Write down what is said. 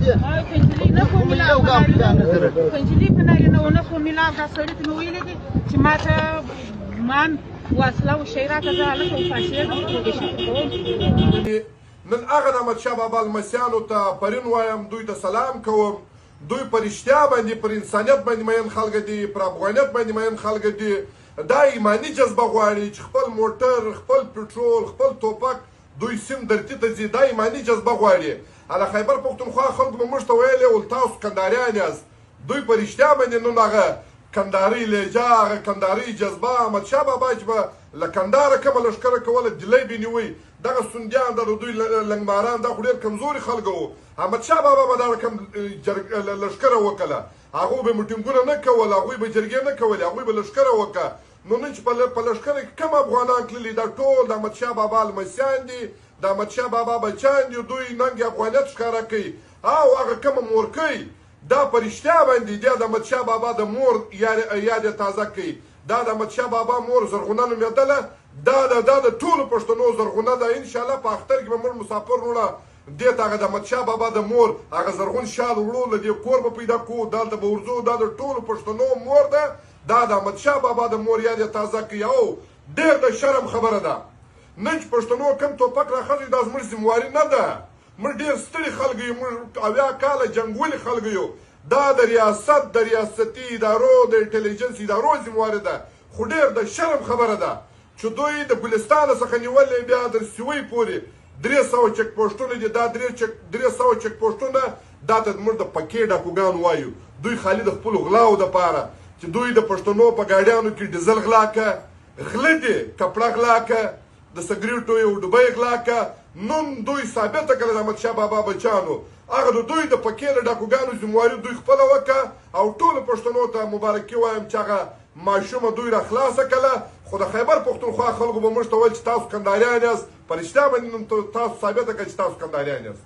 کنجلي نه خو میلاو کنجلي په نارینه ونه خو میلاو دا سړي ته مې ویلي دي چې ما ته مان واصله او شی راته زه هلته وفاشېږم. نن هغه د احمدشاه بابا لمسیانو ته پرین وایم، دوی ته سلام کوم. دوی پر اشتیا باندې، پر انسانیت باندې مین خلک دي، پر افغانیت باندې مین خلک دي. دا ایماني جذبه غواړي چې خپل موټر، خپل پټرول، خپل توپک دوی سیم درتي ته ځي. دا ایماني جذبه غواړي. هله خیبر پښتونخوا خلکو به موږ ته ویلې ول تاسو کنداریان یاست. دوی پر اشتیا باندې نن هغه کنداري لهجه، هغه کنداري جذبه، احمدشاه بابا چې به له کنداره کومه لښکره کوله ډیلی به نیوی. دغه سوندیان د دوی لنګماران دا خو ډېر کمزوري خلک وو. احمدشاه بابا به دا رقم لښکره وکړه. هغوی به میټینګونه نه کول، هغوی به جرګې نه کولې، هغوی به لښکره وکړه. نو نن چې په لښکره کې کم افغانان تللي، دا ټول د احمدشاه بابا لمسیان دي، د احمدشاه بابا بچیان دي. دوی ننګ افغانیت ښکاره کوي او هغه کومه مورکۍ دا په رښتیا باندې دا د احمدشاه بابا د مور یاد یې تازه کوي. دا د احمدشاه بابا مور زرغونه نومېدله. دا د ټولو پښتنو زرغونه ده. انشاءالله په اختر کې به موږ مسافر وروڼه دې ته هغه د احمدشاه بابا د مور هغه زرغون شال وړو، له دې کور به پیدا کوو، دلته به ورځو. دا د ټولو پښتنو مور ده. دا د احمدشاه بابا د مور یاد یې تازه کوي او ډېر د شرم خبره ده. نن چې پښتنو کم توپک راخځوي دا زموږ ذمواري نه ده. موږ ډېر ستړي خلک یو، موږ 80 کاله جنګولي خلک یو. دا د ریاست، د ریاستي ادارو، د انټلیجنس ادارو ذمواري ده. خو ډېر د شرم خبره ده چې دوی د ګلستانه څخه نیولې بیا تر سوی پورې 300 چک پوسټونه دي. دا 300 چک پوسټونه دا ته موږ د پکې ډاکوګان وایو. دوی خالي د خپلو غلاو دپاره چې دوی د پښتنو په ګاډیانو کې ډیزل غلا که، غله دي، کپړه غلا که، د سګریټو یو ډوبۍ غلا که. نن دوی ثابته کړه د احمدشاه بابا بچیانو هغه د دوی د پکې له ډاکوګانو ذمواري دوی خپله وکړه او ټولو پښتنو ته مبارکي وایم چې هغه ماشومه دوی را خلاصه کړه. خو د خیبر پښتونخوا خلکو به موږ ته ویل چې تاسو کنداریان یاست. په رښتیا باندې تاسو ثابته کړه چې تاسو کنداریان یاست.